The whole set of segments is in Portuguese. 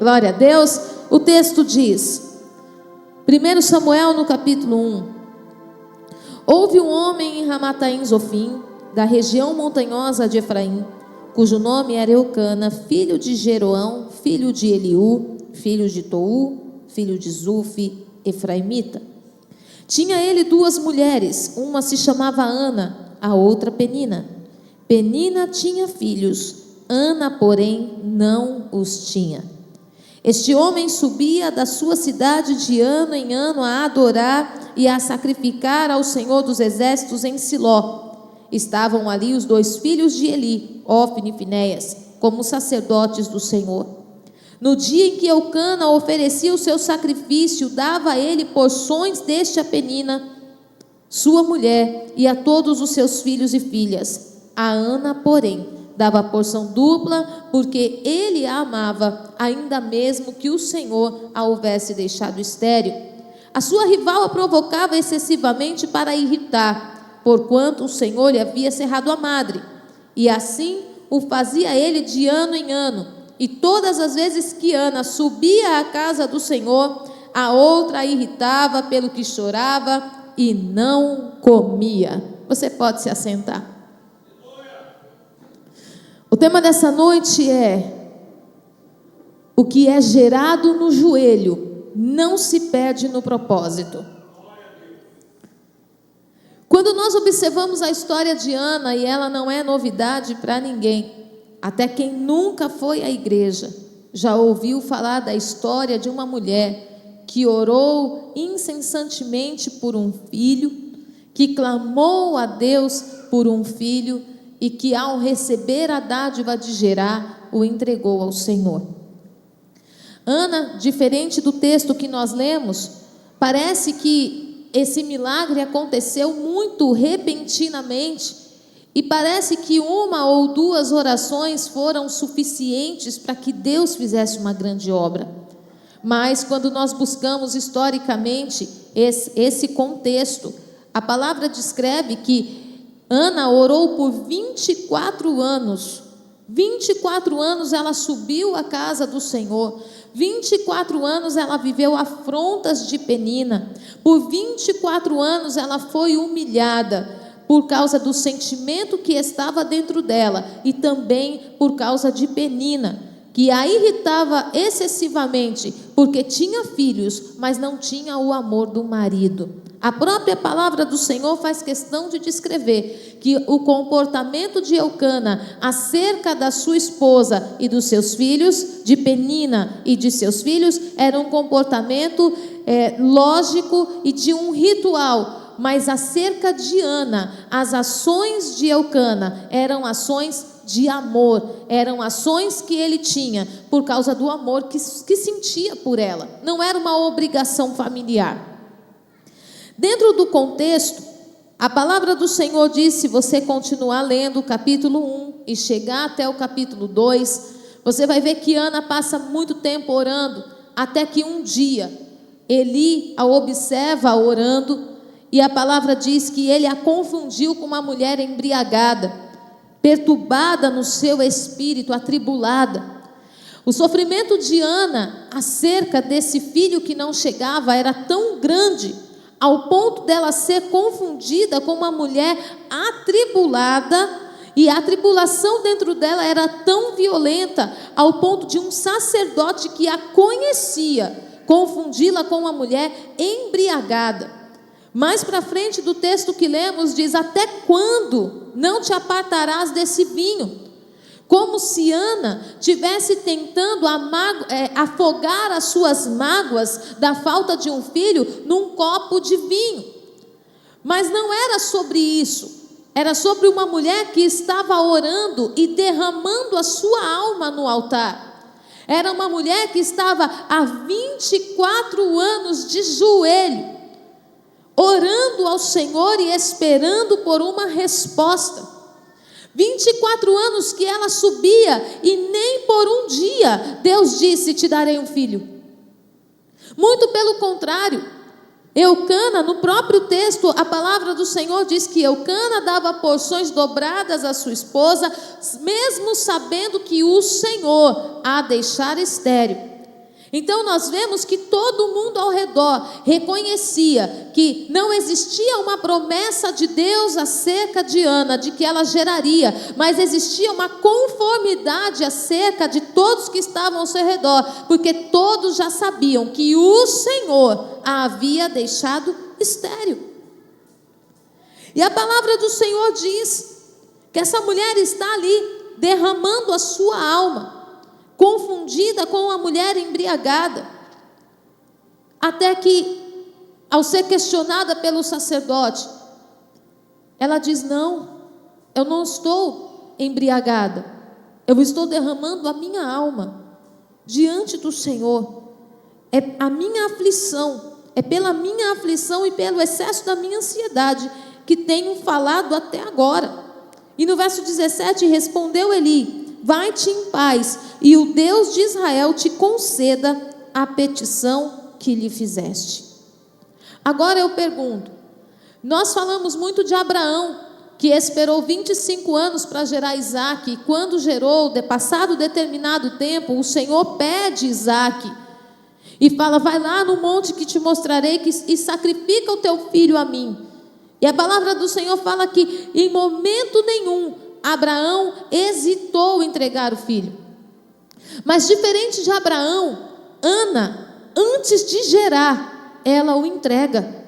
Glória a Deus. O texto diz, 1 Samuel no capítulo 1. Houve um homem em Ramataim Zofim, da região montanhosa de Efraim, cujo nome era Eucana, filho de Jeroão, filho de Eliú, filho de Tou, filho de Zufi, efraimita. Tinha ele 2 mulheres, uma se chamava Ana, a outra Penina. Penina tinha filhos, Ana, porém, não os tinha. Este homem subia da sua cidade de ano em ano a adorar e a sacrificar ao Senhor dos Exércitos em Siló. Estavam ali os 2 filhos de Eli, Ofne e Finéias, como sacerdotes do Senhor. No dia em que Eucana oferecia o seu sacrifício, dava a ele porções deste a Penina, sua mulher, e a todos os seus filhos e filhas. A Ana, porém, dava porção dupla, porque ele a amava, ainda mesmo que o Senhor a houvesse deixado estéril. A sua rival a provocava excessivamente para irritar, porquanto o Senhor lhe havia cerrado a madre, e assim o fazia ele de ano em ano. E todas as vezes que Ana subia à casa do Senhor, a outra a irritava pelo que chorava e não comia. Você pode se assentar. O tema dessa noite é: o que é gerado no joelho não se perde no propósito. Quando nós observamos a história de Ana, e ela não é novidade para ninguém, até quem nunca foi à igreja já ouviu falar da história de uma mulher que orou incessantemente por um filho, que clamou a Deus por um filho e que, ao receber a dádiva de gerar, o entregou ao Senhor. Ana, diferente do texto que nós lemos, parece que esse milagre aconteceu muito repentinamente, e parece que 1 ou 2 orações foram suficientes para que Deus fizesse uma grande obra. Mas quando nós buscamos historicamente esse contexto, a palavra descreve que Ana orou por 24 anos. 24 anos ela subiu à casa do Senhor. 24 anos ela viveu afrontas de Penina. Por 24 anos ela foi humilhada por causa do sentimento que estava dentro dela, e também por causa de Penina, que a irritava excessivamente, porque tinha filhos, mas não tinha o amor do marido. A própria palavra do Senhor faz questão de descrever que o comportamento de Eucana acerca da sua esposa e dos seus filhos, de Penina e de seus filhos, era um comportamento lógico e de um ritual. Mas acerca de Ana, as ações de Eucana eram ações de amor, eram ações que ele tinha por causa do amor que sentia por ela. Não era uma obrigação familiar. Dentro do contexto, a palavra do Senhor diz, se você continuar lendo o capítulo 1 e chegar até o capítulo 2, você vai ver que Ana passa muito tempo orando, até que um dia Eli a observa orando, e a palavra diz que ele a confundiu com uma mulher embriagada, perturbada no seu espírito, atribulada. O sofrimento de Ana acerca desse filho que não chegava era tão grande, ao ponto dela ser confundida com uma mulher atribulada, e a tribulação dentro dela era tão violenta, ao ponto de um sacerdote que a conhecia confundi-la com uma mulher embriagada. Mais para frente do texto que lemos diz: até quando não te apartarás desse vinho? Como se Ana tivesse tentando afogar as suas mágoas da falta de um filho num copo de vinho. Mas não era sobre isso. Era sobre uma mulher que estava orando e derramando a sua alma no altar. Era uma mulher que estava há 24 anos de joelho, orando ao Senhor e esperando por uma resposta. 24 anos que ela subia, e nem por um dia Deus disse: te darei um filho. Muito pelo contrário, Eucana, no próprio texto, a palavra do Senhor diz que Eucana dava porções dobradas à sua esposa, mesmo sabendo que o Senhor a deixara estéril. Então nós vemos que todo mundo ao redor reconhecia que não existia uma promessa de Deus acerca de Ana, de que ela geraria, mas existia uma conformidade acerca de todos que estavam ao seu redor, porque todos já sabiam que o Senhor a havia deixado estéril. E a palavra do Senhor diz que essa mulher está ali derramando a sua alma, confundida com uma mulher embriagada, até que, ao ser questionada pelo sacerdote, ela diz: não, eu não estou embriagada, eu estou derramando a minha alma diante do Senhor. É a minha aflição, é pela minha aflição e pelo excesso da minha ansiedade que tenho falado até agora. E no verso 17, respondeu Eli: vai-te em paz, e o Deus de Israel te conceda a petição que lhe fizeste. Agora eu pergunto, nós falamos muito de Abraão, que esperou 25 anos para gerar Isaque, e quando gerou, passado determinado tempo, o Senhor pede Isaque, e fala: vai lá no monte que te mostrarei, e sacrifica o teu filho a mim. E a palavra do Senhor fala que em momento nenhum Abraão hesitou em entregar o filho. Mas diferente de Abraão, Ana, antes de gerar, ela o entrega.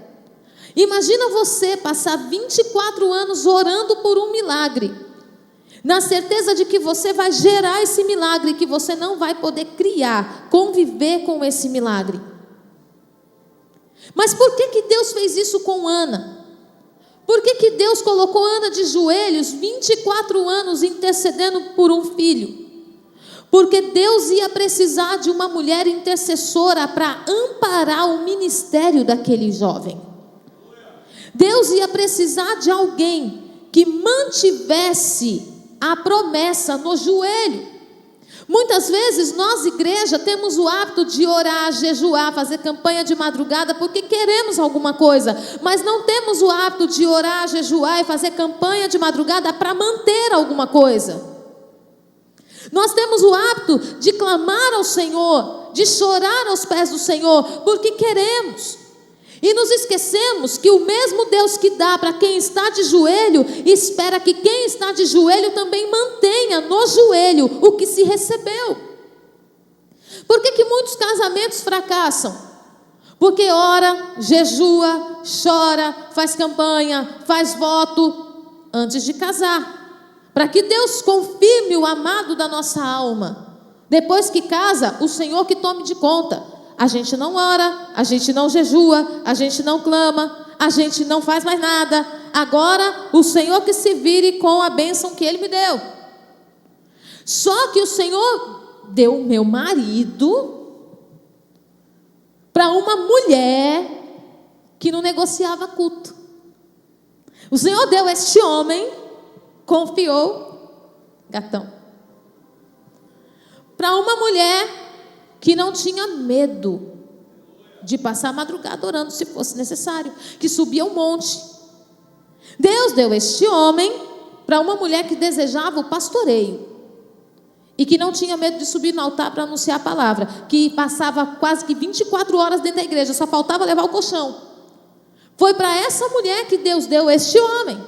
Imagina você passar 24 anos orando por um milagre, na certeza de que você vai gerar esse milagre, que você não vai poder criar, conviver com esse milagre. Mas por que Deus fez isso com Ana? Por que Deus colocou Ana de joelhos 24 anos intercedendo por um filho? Porque Deus ia precisar de uma mulher intercessora para amparar o ministério daquele jovem. Deus ia precisar de alguém que mantivesse a promessa no joelho. Muitas vezes nós, igreja, temos o hábito de orar, jejuar, fazer campanha de madrugada porque queremos alguma coisa, mas não temos o hábito de orar, jejuar e fazer campanha de madrugada para manter alguma coisa. Nós temos o hábito de clamar ao Senhor, de chorar aos pés do Senhor, porque queremos. E nos esquecemos que o mesmo Deus que dá para quem está de joelho, espera que quem está de joelho também mantenha no joelho o que se recebeu. Por que muitos casamentos fracassam? Porque ora, jejua, chora, faz campanha, faz voto antes de casar, para que Deus confirme o amado da nossa alma. Depois que casa, o Senhor que tome de conta. A gente não ora, a gente não jejua, a gente não clama, a gente não faz mais nada. Agora o Senhor que se vire com a bênção que Ele me deu. Só que o Senhor deu o meu marido para uma mulher que não negociava culto. O Senhor deu este homem, confiou, gatão, para uma mulher que não tinha medo de passar a madrugada orando se fosse necessário, que subia um monte. Deus deu este homem para uma mulher que desejava o pastoreio e que não tinha medo de subir no altar para anunciar a palavra, que passava quase que 24 horas dentro da igreja, só faltava levar o colchão. Foi para essa mulher que Deus deu este homem.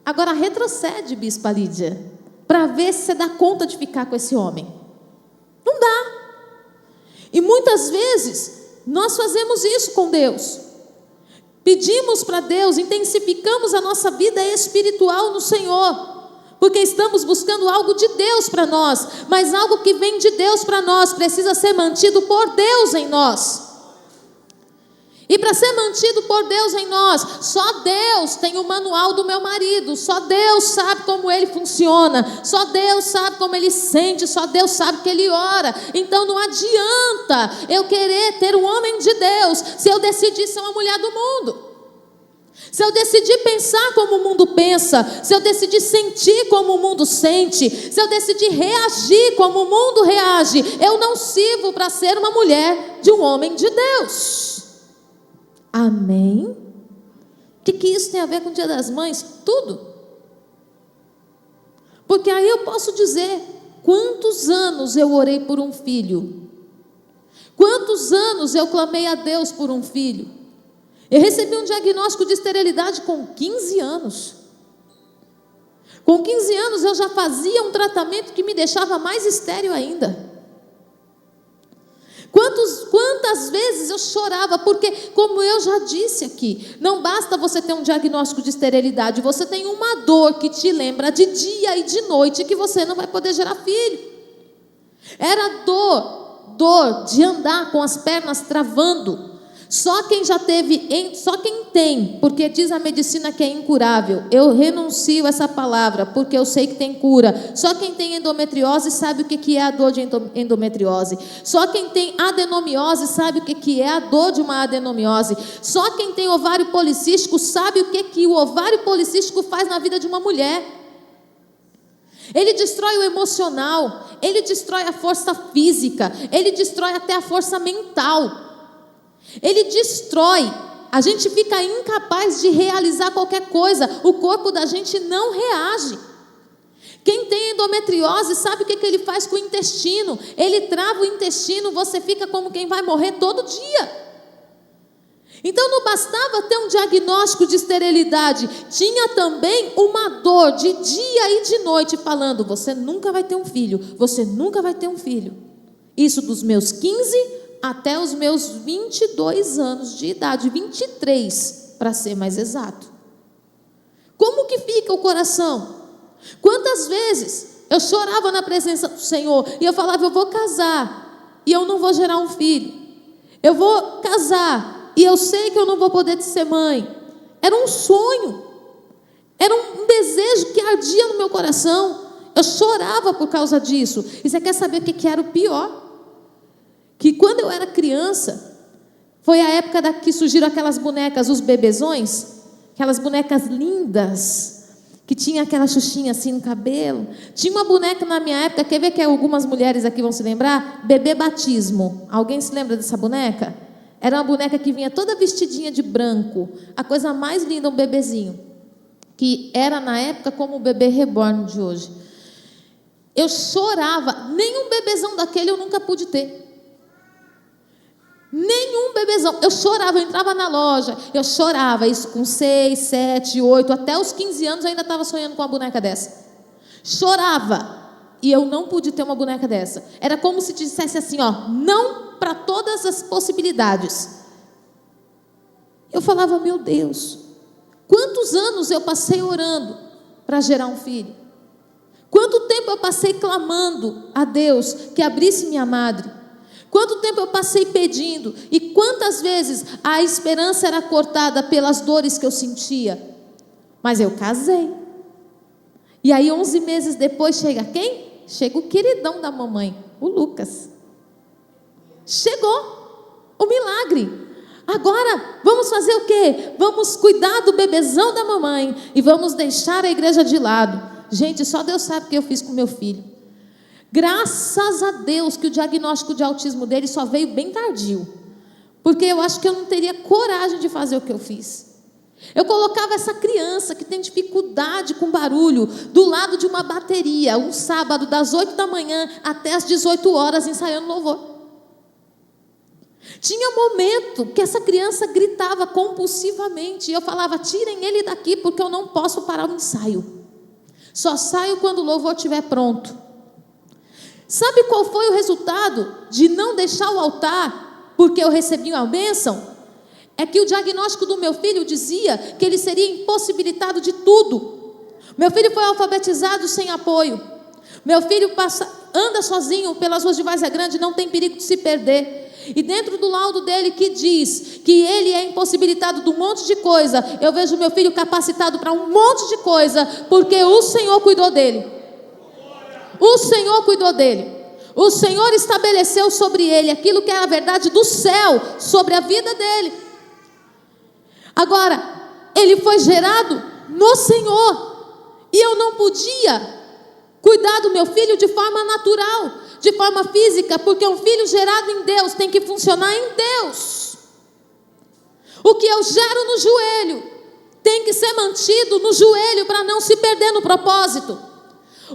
Agora retrocede, Bispa Lídia, para ver se você dá conta de ficar com esse homem. Não dá. E muitas vezes nós fazemos isso com Deus. Pedimos para Deus, intensificamos a nossa vida espiritual no Senhor, porque estamos buscando algo de Deus para nós, mas algo que vem de Deus para nós precisa ser mantido por Deus em nós. E para ser mantido por Deus em nós, só Deus tem o manual do meu marido, só Deus sabe como ele funciona, só Deus sabe como ele sente, só Deus sabe que ele ora. Então não adianta eu querer ter um homem de Deus se eu decidir ser uma mulher do mundo, se eu decidir pensar como o mundo pensa, se eu decidir sentir como o mundo sente, se eu decidir reagir como o mundo reage. Eu não sirvo para ser uma mulher de um homem de Deus. Amém? O que isso tem a ver com o Dia das Mães? Tudo. Porque aí eu posso dizer quantos anos eu orei por um filho Quantos anos eu clamei a Deus por um filho? Eu recebi um diagnóstico de esterilidade com 15 anos. Com 15 anos eu já fazia um tratamento que me deixava mais estéril ainda. Quantas vezes eu chorava, porque, como eu já disse aqui, não basta você ter um diagnóstico de esterilidade, você tem uma dor que te lembra de dia e de noite que você não vai poder gerar filho. Era dor de andar com as pernas travando. Só quem já teve, só quem tem, porque diz a medicina que é incurável. Eu renuncio a essa palavra, porque eu sei que tem cura. Só quem tem endometriose sabe o que é a dor de endometriose. Só quem tem adenomiose sabe o que é a dor de uma adenomiose. Só quem tem ovário policístico sabe o que o ovário policístico faz na vida de uma mulher. Ele destrói o emocional, ele destrói a força física, ele destrói até a força mental. Ele destrói, a gente fica incapaz de realizar qualquer coisa, o corpo da gente não reage. Quem tem endometriose sabe o que ele faz com o intestino, ele trava o intestino, você fica como quem vai morrer todo dia. Então não bastava ter um diagnóstico de esterilidade, tinha também uma dor de dia e de noite falando, você nunca vai ter um filho, você nunca vai ter um filho. Isso dos meus 15 até os meus 22 anos de idade, 23 para ser mais exato. Como que fica o coração? Quantas vezes eu chorava na presença do Senhor e eu falava, eu vou casar e eu não vou gerar um filho. Eu vou casar e eu sei que eu não vou poder ser mãe. Era um sonho, era um desejo que ardia no meu coração. Eu chorava por causa disso. E você quer saber o que era o pior? Que quando eu era criança, foi a época que surgiram aquelas bonecas, os bebezões, aquelas bonecas lindas, que tinha aquela xuxinha assim no cabelo. Tinha uma boneca na minha época, quer ver que algumas mulheres aqui vão se lembrar? Bebê Batismo. Alguém se lembra dessa boneca? Era uma boneca que vinha toda vestidinha de branco, a coisa mais linda, um bebezinho, que era na época como o bebê reborn de hoje. Eu chorava, nenhum bebezão daquele eu nunca pude ter. Nenhum bebezão, eu chorava, eu entrava na loja, eu chorava, isso com 6, 7, 8, até os 15 anos eu ainda estava sonhando com uma boneca dessa. Chorava, e eu não pude ter uma boneca dessa. Era como se dissesse assim, ó, não para todas as possibilidades. Eu falava, meu Deus, quantos anos eu passei orando para gerar um filho? Quanto tempo eu passei clamando a Deus que abrisse minha madre? Quanto tempo eu passei pedindo, e quantas vezes a esperança era cortada pelas dores que eu sentia. Mas eu casei. E aí 11 meses depois chega quem? Chega o queridão da mamãe, o Lucas. Chegou o milagre. Agora vamos fazer o quê? Vamos cuidar do bebezão da mamãe e vamos deixar a igreja de lado. Gente, só Deus sabe o que eu fiz com meu filho. Graças a Deus que o diagnóstico de autismo dele só veio bem tardio, porque eu acho que eu não teria coragem de fazer o que eu fiz. Eu colocava essa criança que tem dificuldade com barulho do lado de uma bateria, um sábado das 8 da manhã até as 18 horas ensaiando louvor. Tinha um momento que essa criança gritava compulsivamente e eu falava, tirem ele daqui porque eu não posso parar o ensaio, só saio quando o louvor estiver pronto. Sabe qual foi o resultado de não deixar o altar porque eu recebi uma bênção? É que o diagnóstico do meu filho dizia que ele seria impossibilitado de tudo. Meu filho foi alfabetizado sem apoio. Meu filho anda sozinho pelas ruas de Várzea Grande, não tem perigo de se perder. E dentro do laudo dele que diz que ele é impossibilitado de um monte de coisa, eu vejo meu filho capacitado para um monte de coisa, porque o Senhor cuidou dele. O Senhor cuidou dele. O Senhor estabeleceu sobre ele aquilo que era a verdade do céu sobre a vida dele. Agora, ele foi gerado no Senhor. E eu não podia cuidar do meu filho de forma natural, de forma física, porque um filho gerado em Deus tem que funcionar em Deus. O que eu gero no joelho tem que ser mantido no joelho para não se perder no propósito.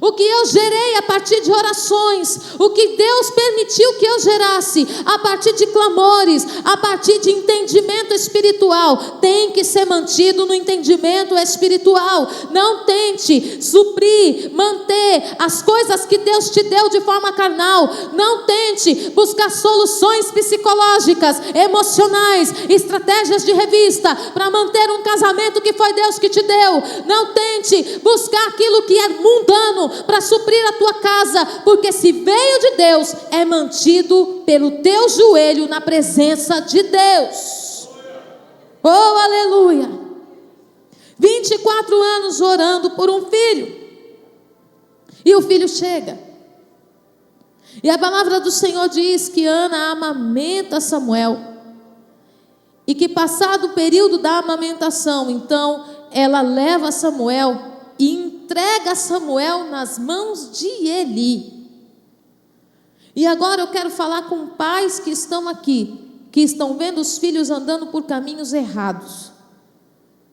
o que eu gerei a partir de orações, o que Deus permitiu que eu gerasse a partir de clamores, a partir de entendimento espiritual, tem que ser mantido no entendimento espiritual. Não tente suprir, manter as coisas que Deus te deu de forma carnal. Não tente buscar soluções psicológicas, emocionais, estratégias de revista para manter um casamento que foi Deus que te deu. Não tente buscar aquilo que é mundano para suprir a tua casa, porque se veio de Deus, é mantido pelo teu joelho na presença de Deus. Oh, aleluia! 24 anos orando por um filho, e o filho chega, e a palavra do Senhor diz que Ana amamenta Samuel, e que passado o período da amamentação, então ela leva Samuel e entrega Samuel nas mãos de Eli. E agora eu quero falar com pais que estão aqui, que estão vendo os filhos andando por caminhos errados.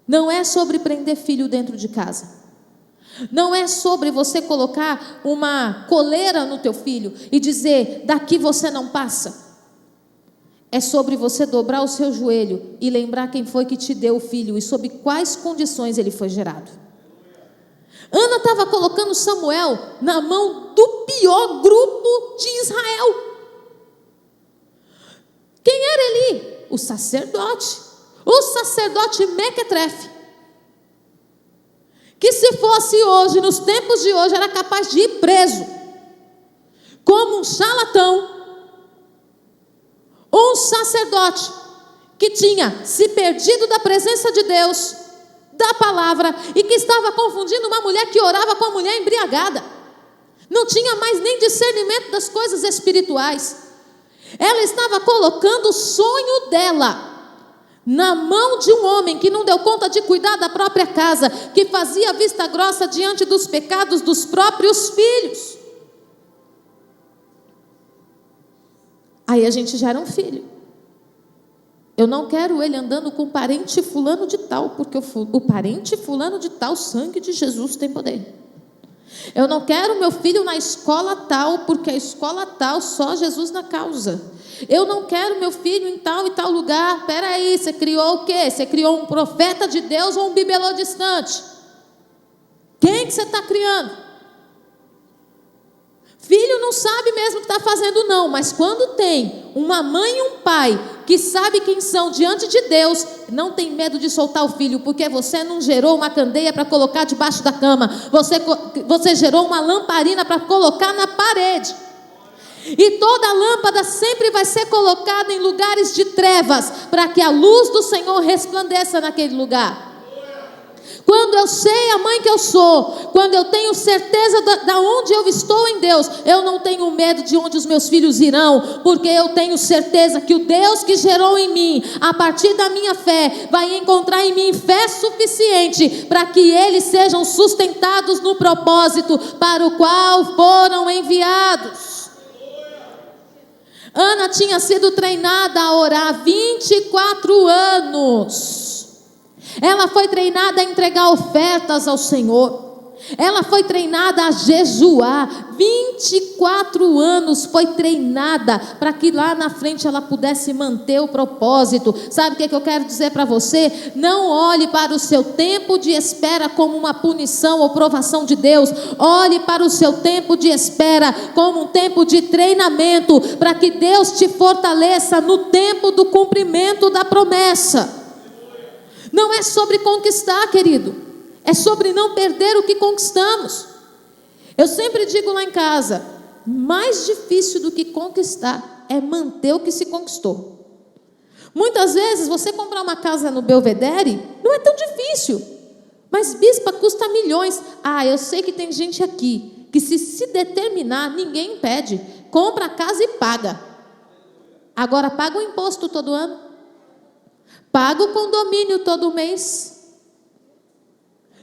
Não é sobre prender filho dentro de casa. Não é sobre você colocar uma coleira no teu filho e dizer, daqui você não passa. É sobre você dobrar o seu joelho e lembrar quem foi que te deu o filho e sob quais condições ele foi gerado. Ana estava colocando Samuel na mão do pior grupo de Israel. Quem era Eli? O sacerdote. O sacerdote Mequetrefe. Que se fosse hoje, nos tempos de hoje, era capaz de ir preso. Como um charlatão. Um sacerdote que tinha se perdido da presença de Deus, da palavra, e que estava confundindo uma mulher que orava com a mulher embriagada. Não tinha mais nem discernimento das coisas espirituais. Ela estava colocando o sonho dela na mão de um homem que não deu conta de cuidar da própria casa, que fazia vista grossa diante dos pecados dos próprios filhos. Aí a gente gera um filho. Eu não quero ele andando com o parente fulano de tal, porque o parente fulano de tal, sangue de Jesus tem poder. Eu não quero meu filho na escola tal, porque a escola tal, só Jesus na causa. Eu não quero meu filho em tal e tal lugar. Peraí, você criou o quê? Você criou um profeta de Deus ou um bibelô distante? Quem que você está criando? Filho não sabe mesmo o que está fazendo não, mas quando tem uma mãe e um pai que sabe quem são diante de Deus, não tem medo de soltar o filho, porque você não gerou uma candeia para colocar debaixo da cama, você gerou uma lamparina para colocar na parede. E toda lâmpada sempre vai ser colocada em lugares de trevas, para que a luz do Senhor resplandeça naquele lugar. Quando eu sei a mãe que eu sou, quando eu tenho certeza da onde eu estou em Deus, eu não tenho medo de onde os meus filhos irão, porque eu tenho certeza que o Deus que gerou em mim, a partir da minha fé, vai encontrar em mim fé suficiente para que eles sejam sustentados no propósito para o qual foram enviados. Ana tinha sido treinada a orar 24 anos. Ela foi treinada a entregar ofertas ao Senhor. Ela foi treinada a jejuar. 24 anos foi treinada para que lá na frente ela pudesse manter o propósito. Sabe o que eu quero dizer para você? Não olhe para o seu tempo de espera como uma punição ou provação de Deus. Olhe para o seu tempo de espera como um tempo de treinamento, para que Deus te fortaleça no tempo do cumprimento da promessa. Não é sobre conquistar, querido. É sobre não perder o que conquistamos. Eu sempre digo lá em casa, mais difícil do que conquistar é manter o que se conquistou. Muitas vezes você comprar uma casa no Belvedere não é tão difícil. Mas bispa, custa milhões. Eu sei que tem gente aqui que se determinar, ninguém impede. Compra a casa e paga. Agora paga o imposto todo ano. Paga o condomínio todo mês.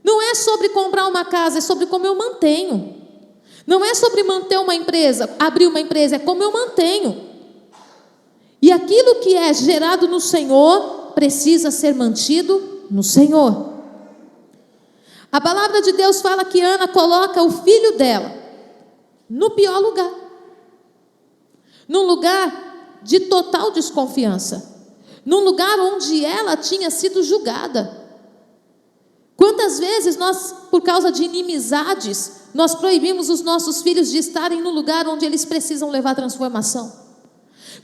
Não é sobre comprar uma casa, é sobre como eu mantenho. Não é sobre manter uma empresa, abrir uma empresa, é como eu mantenho. E aquilo que é gerado no Senhor precisa ser mantido no Senhor. A palavra de Deus fala que Ana coloca o filho dela no pior lugar, num lugar de total desconfiança, num lugar onde ela tinha sido julgada. Quantas vezes nós, por causa de inimizades, nós proibimos os nossos filhos de estarem no lugar onde eles precisam levar transformação?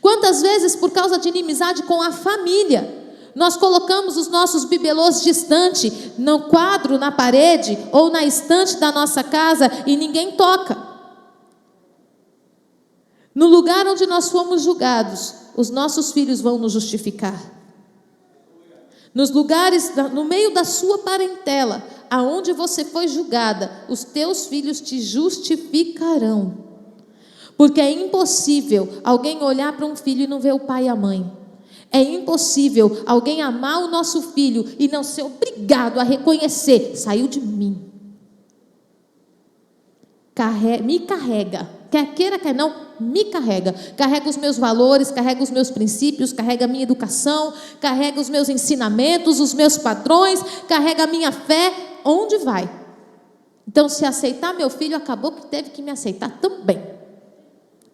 Quantas vezes, por causa de inimizade com a família, nós colocamos os nossos bibelôs distante, no quadro, na parede ou na estante da nossa casa e ninguém toca? No lugar onde nós fomos julgados, os nossos filhos vão nos justificar. Nos lugares, no meio da sua parentela, aonde você foi julgada, os teus filhos te justificarão. Porque é impossível alguém olhar para um filho e não ver o pai e a mãe. É impossível alguém amar o nosso filho e não ser obrigado a reconhecer: saiu de mim. Me carrega. Quer queira, quer não, me carrega. Carrega os meus valores, carrega os meus princípios, carrega a minha educação, carrega os meus ensinamentos, os meus padrões, carrega a minha fé. Onde vai? Então, se aceitar meu filho, acabou que teve que me aceitar também.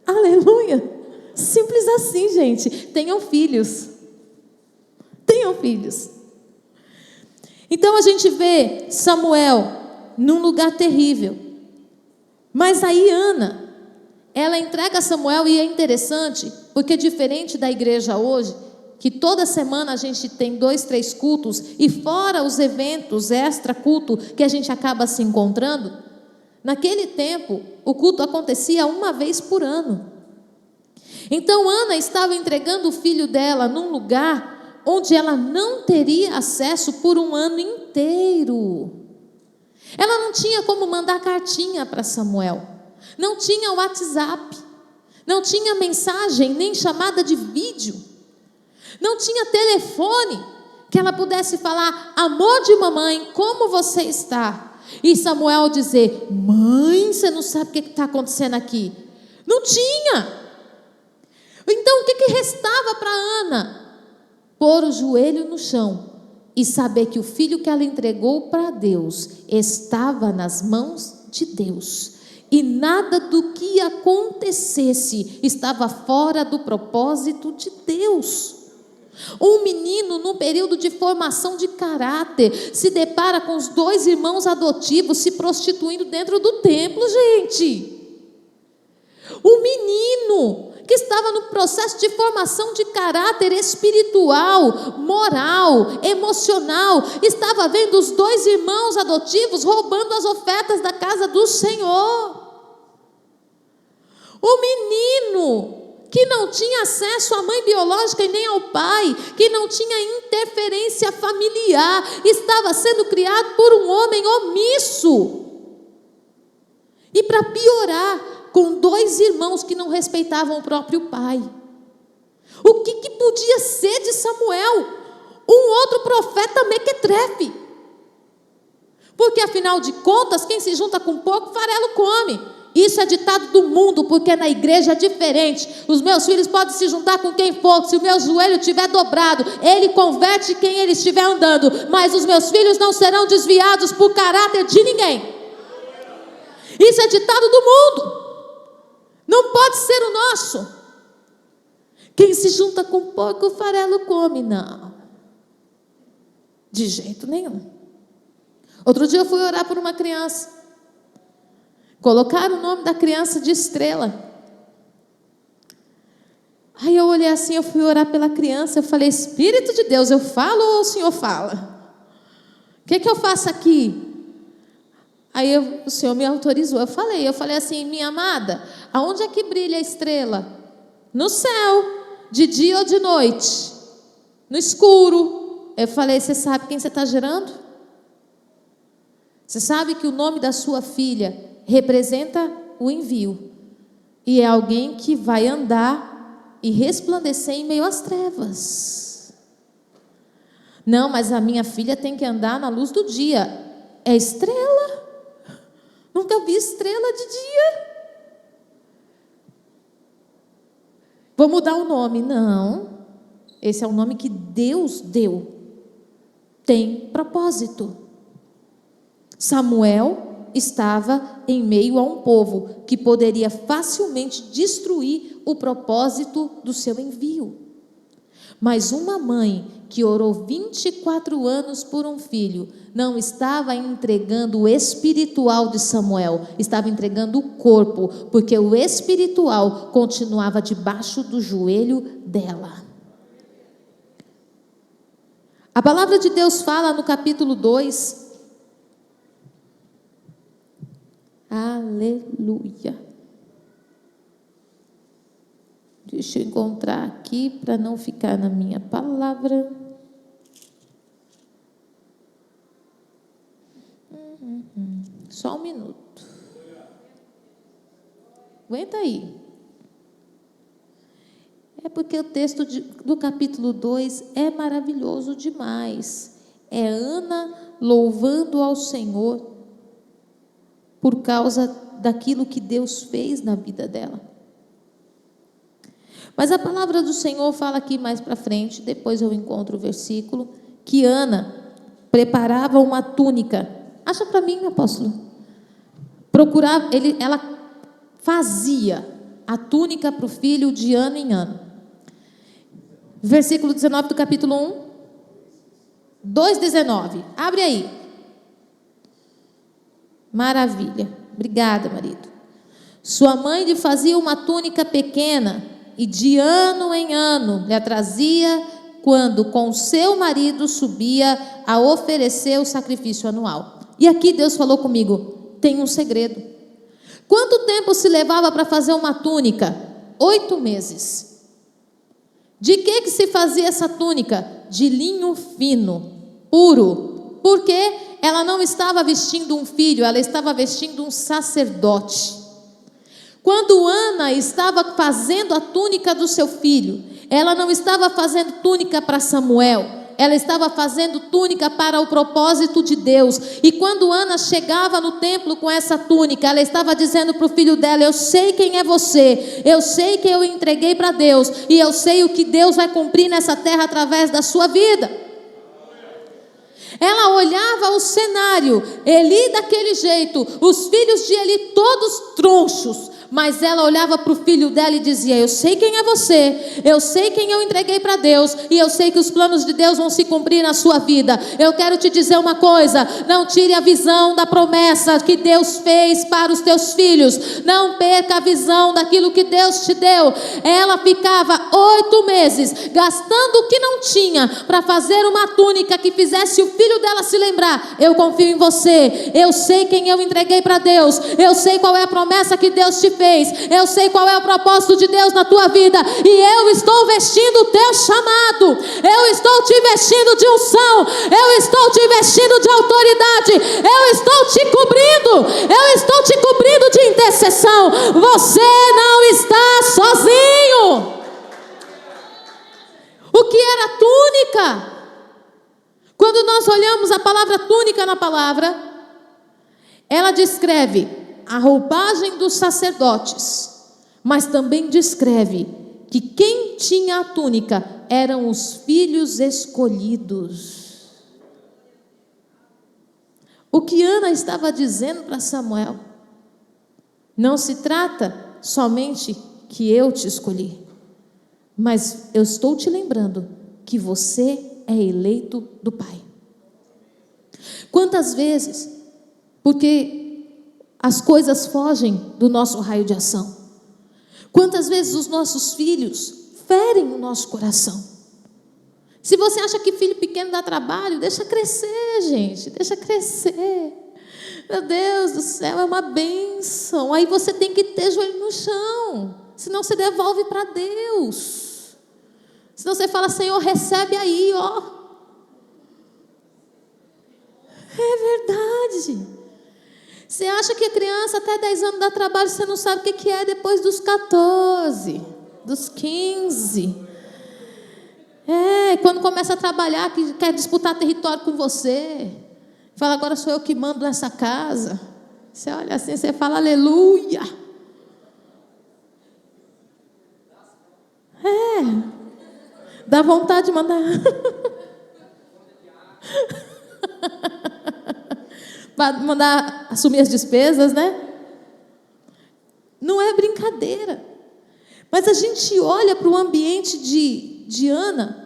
Aleluia! Simples assim, gente. Tenham filhos. Tenham filhos. Então a gente vê Samuel num lugar terrível. Mas aí Ana, ela entrega Samuel, e é interessante, porque diferente da igreja hoje, que toda semana a gente tem 2, 3 cultos, e fora os eventos extra culto que a gente acaba se encontrando, naquele tempo o culto acontecia uma vez por ano. Então Ana estava entregando o filho dela num lugar onde ela não teria acesso por um ano inteiro. Ela não tinha como mandar cartinha para Samuel, não tinha WhatsApp, não tinha mensagem nem chamada de vídeo, não tinha telefone que ela pudesse falar: amor de mamãe, como você está? E Samuel dizer: mãe, você não sabe o que está acontecendo aqui. Não tinha. Então o que restava para Ana? Pôr o joelho no chão e saber que o filho que ela entregou para Deus estava nas mãos de Deus, e nada do que acontecesse estava fora do propósito de Deus. Um menino, num período de formação de caráter, se depara com os 2 irmãos adotivos se prostituindo dentro do templo, gente. Um menino que estava no processo de formação de caráter espiritual, moral, emocional, estava vendo os 2 irmãos adotivos roubando as ofertas da casa do Senhor. O menino que não tinha acesso à mãe biológica e nem ao pai, que não tinha interferência familiar, estava sendo criado por um homem omisso. E para piorar, com 2 irmãos que não respeitavam o próprio pai. O que podia ser de Samuel? Um outro profeta mequetrefe. Porque afinal de contas, quem se junta com pouco, farelo come. Isso é ditado do mundo, porque na igreja é diferente. Os meus filhos podem se juntar com quem for. Se o meu joelho estiver dobrado, ele converte quem ele estiver andando. Mas os meus filhos não serão desviados por caráter de ninguém. Isso é ditado do mundo. Não pode ser o nosso. Quem se junta com pouco, o farelo come. Não, de jeito nenhum. Outro dia eu fui orar por uma criança. Colocaram o nome da criança de Estrela. Aí eu olhei assim, eu fui orar pela criança. Eu falei: Espírito de Deus, eu falo ou o Senhor fala? O que eu faço aqui? Aí o Senhor me autorizou. Eu falei assim: minha amada, aonde é que brilha a estrela? No céu, de dia ou de noite? No escuro. Eu falei: você sabe quem você está gerando? Você sabe que o nome da sua filha representa o envio, e é alguém que vai andar e resplandecer em meio às trevas. Não, mas a minha filha tem que andar na luz do dia. É estrela. Nunca vi estrela de dia. Vou mudar o nome. Não. Esse é o nome que Deus deu. Tem propósito. Samuel estava em meio a um povo que poderia facilmente destruir o propósito do seu envio. Mas uma mãe que orou 24 anos por um filho, não estava entregando o espiritual de Samuel, estava entregando o corpo, porque o espiritual continuava debaixo do joelho dela. A palavra de Deus fala no capítulo 2, aleluia. Deixa eu encontrar aqui para não ficar na minha palavra. Só um minuto. Aguenta aí. É porque o texto do capítulo 2 é maravilhoso demais. É Ana louvando ao Senhor por causa daquilo que Deus fez na vida dela. Mas a palavra do Senhor fala aqui mais para frente, depois eu encontro o versículo, que Ana preparava uma túnica. Acha para mim, apóstolo? Ela fazia a túnica para o filho de ano em ano. Versículo 19 do capítulo 1. 2,19. Abre aí. Maravilha. Obrigada, marido. Sua mãe lhe fazia uma túnica pequena e de ano em ano lhe a trazia quando com seu marido subia a oferecer o sacrifício anual. E aqui Deus falou comigo, tem um segredo. Quanto tempo se levava para fazer uma túnica? 8 meses. De que se fazia essa túnica? De linho fino, puro. Porque ela não estava vestindo um filho, ela estava vestindo um sacerdote. Quando Ana estava fazendo a túnica do seu filho, ela não estava fazendo túnica para Samuel, ela estava fazendo túnica para o propósito de Deus. E quando Ana chegava no templo com essa túnica, ela estava dizendo para o filho dela: eu sei quem é você, eu sei que eu entreguei para Deus, e eu sei o que Deus vai cumprir nessa terra através da sua vida. Ela olhava o cenário, Eli daquele jeito, os filhos de Eli todos tronchos, mas ela olhava para o filho dela e dizia: eu sei quem é você, eu sei quem eu entreguei para Deus, e eu sei que os planos de Deus vão se cumprir na sua vida. Eu quero te dizer uma coisa: não tire a visão da promessa que Deus fez para os teus filhos, não perca a visão daquilo que Deus te deu. Ela ficava 8 meses gastando o que não tinha para fazer uma túnica que fizesse o filho dela se lembrar: eu confio em você, eu sei quem eu entreguei para Deus, eu sei qual é a promessa que Deus te fez, eu sei qual é o propósito de Deus na tua vida, e eu estou vestindo o teu chamado, eu estou te vestindo de unção, eu estou te vestindo de autoridade, eu estou te cobrindo de intercessão. Você não está sozinho. O que era túnica? Quando nós olhamos a palavra túnica na palavra, ela descreve a roupagem dos sacerdotes, mas também descreve que quem tinha a túnica eram os filhos escolhidos. O que Ana estava dizendo para Samuel: não se trata somente que eu te escolhi, mas eu estou te lembrando que você é eleito do Pai. Quantas vezes, porque as coisas fogem do nosso raio de ação, quantas vezes os nossos filhos ferem o nosso coração. Se você acha que filho pequeno dá trabalho, deixa crescer, gente, deixa crescer. Meu Deus do céu, é uma bênção. Aí você tem que ter joelho no chão, senão você devolve para Deus. Senão você fala: Senhor, recebe aí, ó. É verdade. Você acha que a criança até 10 anos dá trabalho, você não sabe o que é depois dos 14, dos 15. Quando começa a trabalhar, que quer disputar território com você. Fala: agora sou eu que mando nessa casa. Você olha assim, você fala: aleluia. Dá vontade de mandar. Para mandar assumir as despesas, né? Não é brincadeira. Mas a gente olha para o ambiente de Ana.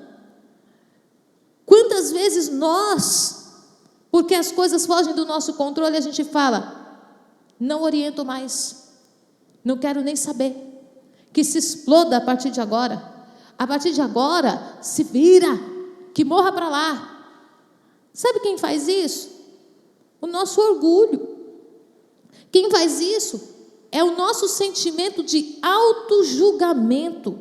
Quantas vezes nós, porque as coisas fogem do nosso controle, a gente fala: não oriento mais, não quero nem saber, que se exploda a partir de agora. A partir de agora, se vira, que morra para lá. Sabe quem faz isso? O nosso orgulho. Quem faz isso é o nosso sentimento de autojulgamento.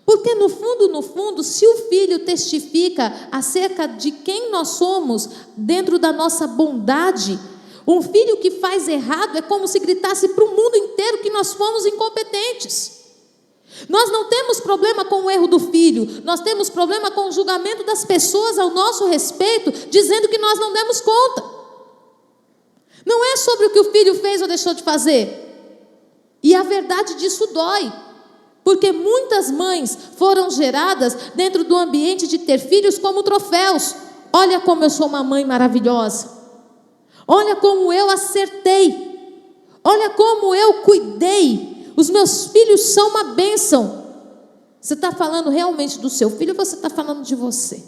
Porque no fundo, se o filho testifica acerca de quem nós somos dentro da nossa bondade, um filho que faz errado é como se gritasse para o mundo inteiro que nós fomos incompetentes. Nós não temos problema com o erro do filho, nós temos problema com o julgamento das pessoas ao nosso respeito, dizendo que nós não demos conta. Não é sobre o que o filho fez ou deixou de fazer. E a verdade disso dói, porque muitas mães foram geradas dentro do ambiente de ter filhos como troféus. Olha como eu sou uma mãe maravilhosa, olha como eu acertei, olha como eu cuidei. Os meus filhos são uma bênção. Você está falando realmente do seu filho ou você está falando de você?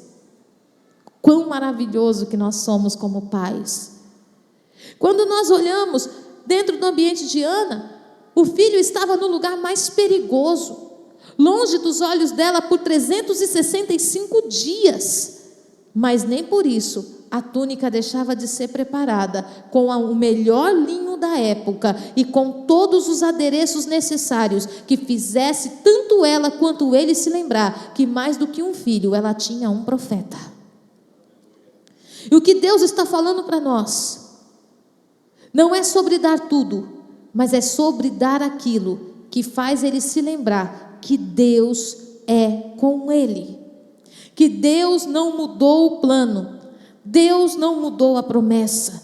Quão maravilhoso que nós somos como pais. Quando nós olhamos dentro do ambiente de Ana, o filho estava no lugar mais perigoso, longe dos olhos dela por 365 dias. Mas nem por isso a túnica deixava de ser preparada com o melhor linho da época e com todos os adereços necessários, que fizesse tanto ela quanto ele se lembrar que mais do que um filho, ela tinha um profeta. E o que Deus está falando para nós não é sobre dar tudo, mas é sobre dar aquilo que faz ele se lembrar que Deus é com ele, que Deus não mudou o plano, Deus não mudou a promessa,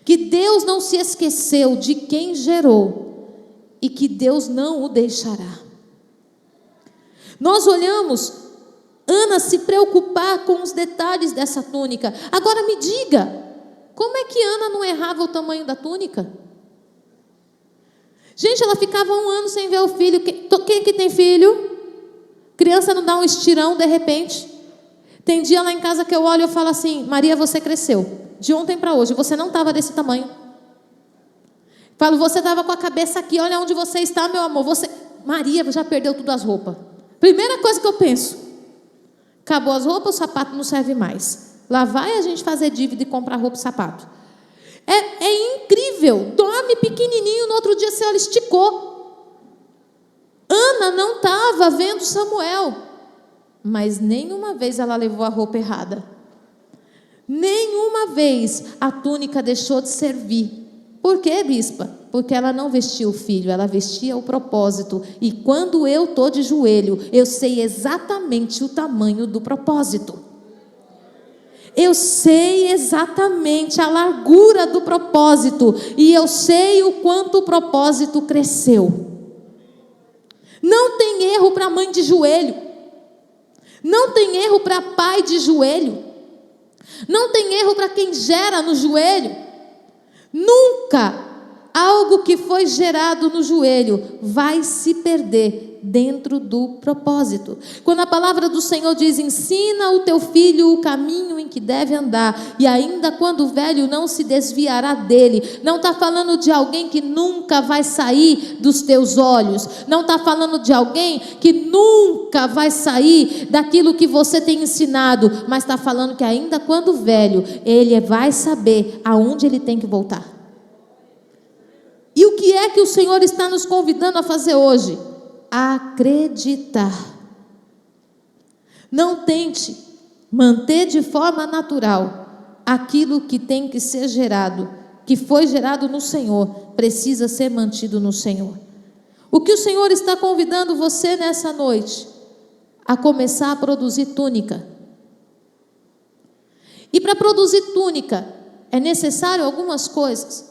que Deus não se esqueceu de quem gerou e que Deus não o deixará. Nós olhamos Ana se preocupar com os detalhes dessa túnica. Agora me diga, como é que Ana não errava o tamanho da túnica? Gente, ela ficava 1 ano sem ver o filho. Quem que tem filho? Criança não dá um estirão de repente. Tem dia lá em casa que eu olho e eu falo assim: Maria, você cresceu. De ontem para hoje, você não estava desse tamanho. Falo, você estava com a cabeça aqui, olha onde você está, meu amor. Maria já perdeu tudo as roupas. Primeira coisa que eu penso: acabou as roupas, o sapato não serve mais. Lá vai a gente fazer dívida e comprar roupa e sapato. É incrível. Dorme pequenininho, no outro dia você olha, esticou. Ana não estava vendo Samuel, mas nenhuma vez ela levou a roupa errada. Nenhuma vez a túnica deixou de servir. Por quê, bispa? Porque ela não vestia o filho, ela vestia o propósito. E quando eu estou de joelho, eu sei exatamente o tamanho do propósito. Eu sei exatamente a largura do propósito. E eu sei o quanto o propósito cresceu. Não tem erro para mãe de joelho. Não tem erro para pai de joelho. Não tem erro para quem gera no joelho. Nunca algo que foi gerado no joelho vai se perder dentro do propósito. Quando a palavra do Senhor diz: ensina o teu filho o caminho em que deve andar, e ainda quando velho não se desviará dele. Não está falando de alguém que nunca vai sair dos teus olhos. Não está falando de alguém que nunca vai sair daquilo que você tem ensinado, mas está falando que ainda quando velho, ele vai saber aonde ele tem que voltar. E o que é que o Senhor está nos convidando a fazer hoje? Acreditar. Não tente manter de forma natural aquilo que tem que ser gerado, que foi gerado no Senhor, precisa ser mantido no Senhor. O que o Senhor está convidando você nessa noite? A começar a produzir túnica. E para produzir túnica é necessário algumas coisas.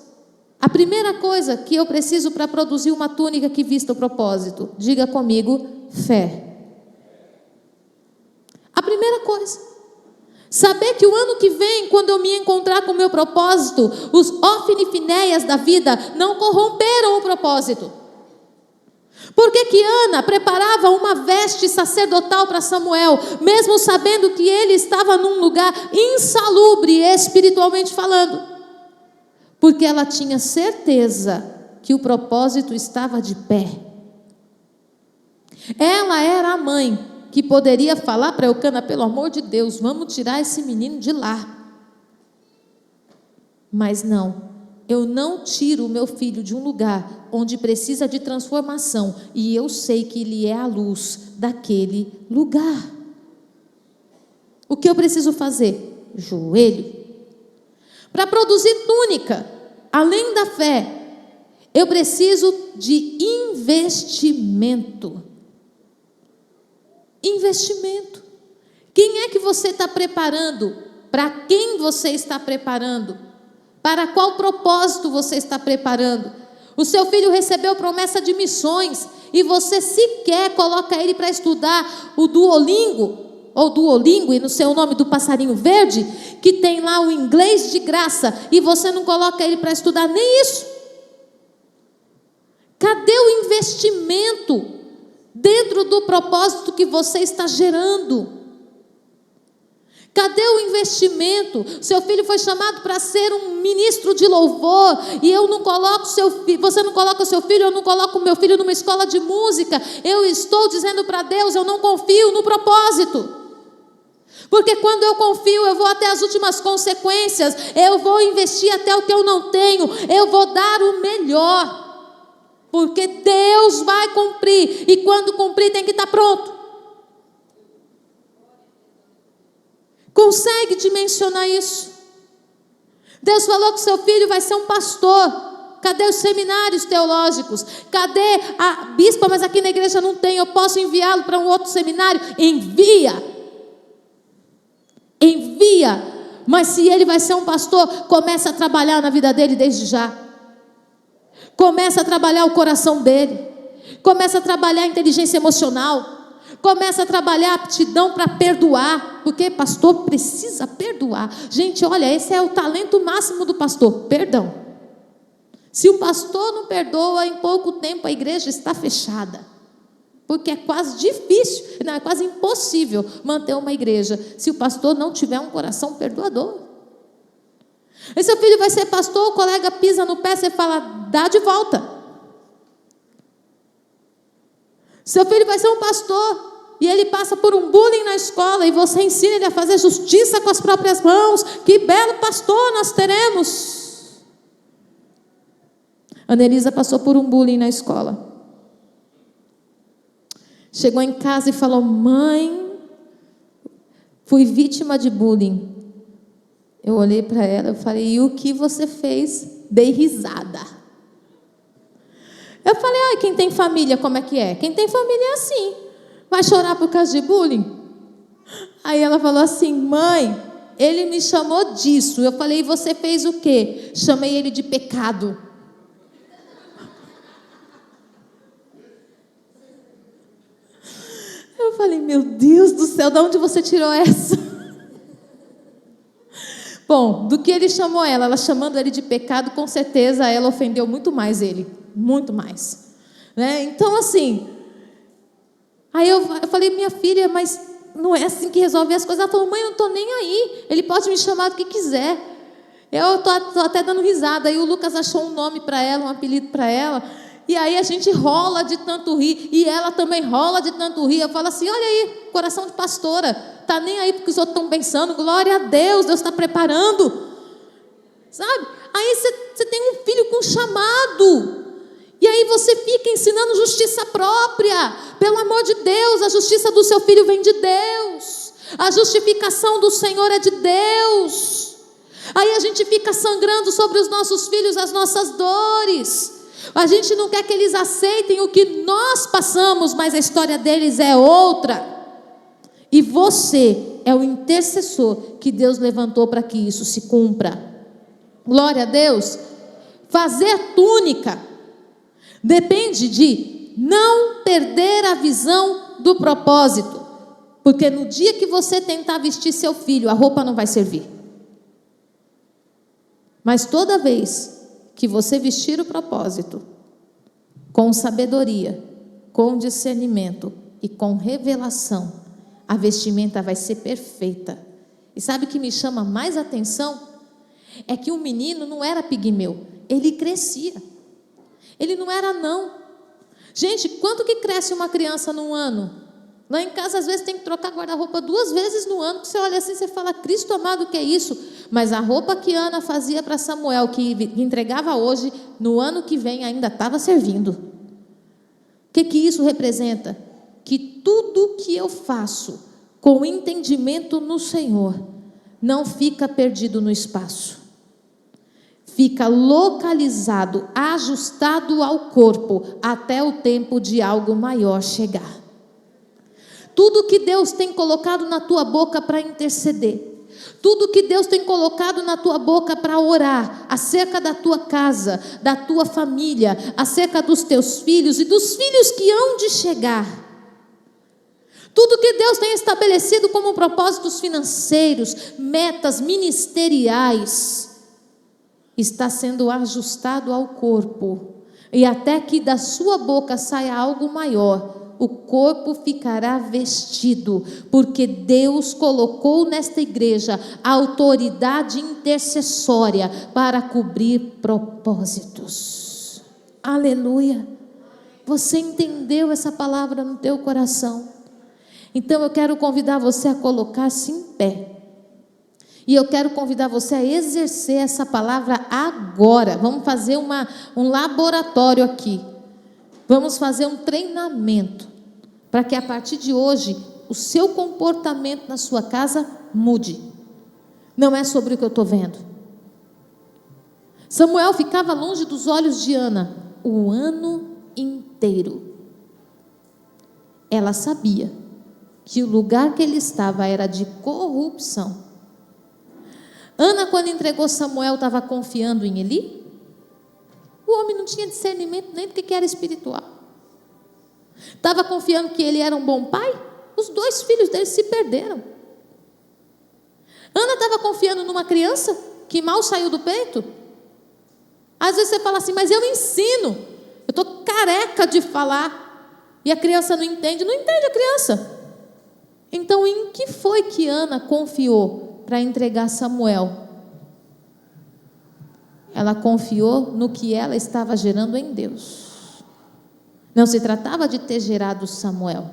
A primeira coisa que eu preciso para produzir uma túnica que vista o propósito, diga comigo, fé. A primeira coisa. Saber que o ano que vem, quando eu me encontrar com o meu propósito, os Ofni e Finéias da vida não corromperam o propósito. Por que Ana preparava uma veste sacerdotal para Samuel, mesmo sabendo que ele estava num lugar insalubre, espiritualmente falando? Porque ela tinha certeza que o propósito estava de pé. Ela era a mãe que poderia falar para Eucana: pelo amor de Deus, vamos tirar esse menino de lá. Mas não, eu não tiro o meu filho de um lugar onde precisa de transformação, e eu sei que ele é a luz daquele lugar. O que eu preciso fazer? Joelho. Para produzir túnica, além da fé, eu preciso de investimento. Investimento. Quem é que você está preparando? Para quem você está preparando? Para qual propósito você está preparando? O seu filho recebeu promessa de missões e você sequer coloca ele para estudar o Duolingo, ou Duolingo, e no seu nome do passarinho verde, que tem lá o inglês de graça, e você não coloca ele para estudar nem isso. Cadê o investimento dentro do propósito que você está gerando? Cadê o investimento? Seu filho foi chamado para ser um ministro de louvor, e eu não coloco você não coloca o seu filho, eu não coloco o meu filho numa escola de música. Eu estou dizendo para Deus: eu não confio no propósito. Porque quando eu confio, eu vou até as últimas consequências, eu vou investir até o que eu não tenho, eu vou dar o melhor. Porque Deus vai cumprir, e quando cumprir tem que estar pronto. Consegue dimensionar isso? Deus falou que seu filho vai ser um pastor. Cadê os seminários teológicos? Cadê a bispa? Mas aqui na igreja não tem, eu posso enviá-lo para um outro seminário? Envia. Mas se ele vai ser um pastor, começa a trabalhar na vida dele desde já. Começa a trabalhar o coração dele. Começa a trabalhar a inteligência emocional. Começa a trabalhar a aptidão para perdoar. Porque pastor precisa perdoar. Gente, olha, esse é o talento máximo do pastor: perdão. Se o pastor não perdoa, em pouco tempo a igreja está fechada. Porque é quase difícil, não, é quase impossível manter uma igreja se o pastor não tiver um coração perdoador. E seu filho vai ser pastor, o colega pisa no pé, você fala: dá de volta. Seu filho vai ser um pastor e ele passa por um bullying na escola, e você ensina ele a fazer justiça com as próprias mãos. Que belo pastor nós teremos. A Anelisa passou por um bullying na escola. Chegou em casa e falou: mãe, fui vítima de bullying. Eu olhei para ela e falei: e o que você fez? Dei risada. Eu falei: ai, quem tem família, como é que é? Quem tem família é assim. Vai chorar por causa de bullying? Aí ela falou assim: mãe, ele me chamou disso. Eu falei: e você fez o quê? Chamei ele de pecado. Eu falei: meu Deus do céu, de onde você tirou essa? Bom, do que ele chamou ela chamando ele de pecado, com certeza ela ofendeu muito mais ele. Muito mais. Né? Então assim, aí eu falei: minha filha, mas não é assim que resolve as coisas. Ela falou: mãe, eu não estou nem aí. Ele pode me chamar do que quiser. Eu estou até dando risada. Aí o Lucas achou um nome para ela, um apelido para ela. E aí a gente rola de tanto rir. E ela também rola de tanto rir. Eu falo assim: olha aí, coração de pastora. Está nem aí porque os outros estão pensando. Glória a Deus, Deus está preparando. Sabe? Aí você tem um filho com chamado. E aí você fica ensinando justiça própria. Pelo amor de Deus, a justiça do seu filho vem de Deus. A justificação do Senhor é de Deus. Aí a gente fica sangrando sobre os nossos filhos as nossas dores. A gente não quer que eles aceitem o que nós passamos, mas a história deles é outra. E você é o intercessor que Deus levantou para que isso se cumpra. Glória a Deus. Fazer túnica depende de não perder a visão do propósito. Porque no dia que você tentar vestir seu filho, a roupa não vai servir. Mas toda vez que você vestir o propósito, com sabedoria, com discernimento e com revelação, a vestimenta vai ser perfeita. E sabe o que me chama mais atenção? É que o menino não era pigmeu, ele crescia. Ele não era anão. Gente, quanto que cresce uma criança num ano? Lá em casa, às vezes, tem que trocar guarda-roupa 2 vezes no ano, que você olha assim, você fala, Cristo amado, o que é isso? Mas a roupa que Ana fazia para Samuel, que entregava hoje, no ano que vem ainda estava servindo. O que isso representa? Que tudo que eu faço com entendimento no Senhor, não fica perdido no espaço. Fica localizado, ajustado ao corpo, até o tempo de algo maior chegar. Tudo que Deus tem colocado na tua boca para interceder, tudo que Deus tem colocado na tua boca para orar, acerca da tua casa, da tua família, acerca dos teus filhos e dos filhos que hão de chegar, tudo que Deus tem estabelecido como propósitos financeiros, metas ministeriais, está sendo ajustado ao corpo, e até que da sua boca saia algo maior, o corpo ficará vestido, porque Deus colocou nesta igreja a autoridade intercessória para cobrir propósitos. Aleluia! Você entendeu essa palavra no teu coração? Então eu quero convidar você a colocar-se em pé. E eu quero convidar você a exercer essa palavra agora. Vamos fazer um laboratório aqui. Vamos fazer um treinamento para que a partir de hoje o seu comportamento na sua casa mude. Não é sobre o que eu estou vendo. Samuel ficava longe dos olhos de Ana o ano inteiro. Ela sabia que o lugar que ele estava era de corrupção. Ana, quando entregou Samuel, estava confiando em Eli? O homem não tinha discernimento nem do que era espiritual. Estava confiando que ele era um bom pai? Os 2 filhos dele se perderam. Ana estava confiando numa criança que mal saiu do peito? Às vezes você fala assim, mas eu ensino. Eu estou careca de falar. E a criança não entende. Não entende a criança. Então, em que foi que Ana confiou para entregar Samuel? Ela confiou no que ela estava gerando em Deus. Não se tratava de ter gerado Samuel.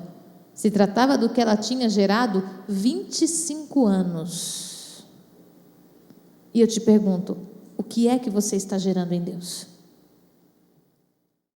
Se tratava do que ela tinha gerado 25 anos. E eu te pergunto, o que é que você está gerando em Deus?